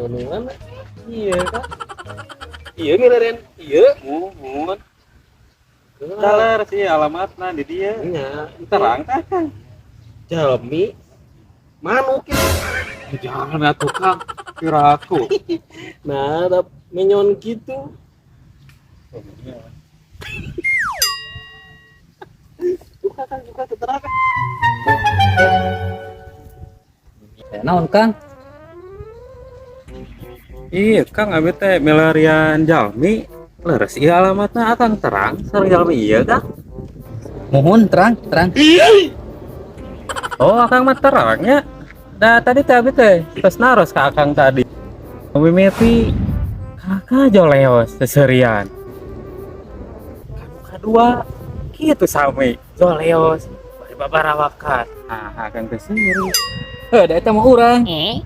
mana? Iya kan? Iya ngirain. Iya. Mumun. Salah sih alamatnya di dia. Iya. Terang kan? Jalmi. Manuk itu. Jangan ya tukang. Kira aku. Nah, ada menyon gitu. Buka keterangan. Naon Kang? Iya, Kang abi teh melarian jalmi. Leres iya alamatnya akang terang. Sareng jalmi iya Kang. Mohon terang. Oh, akang mah terangnya. Nah, tadi teh abi teh tos naros ka akang tadi. Mimiti kakak joleos seserian. Kanu kadua gitu sami joleos bari babarawakan. Nah, akang teh sendiri. Da eta mah urang.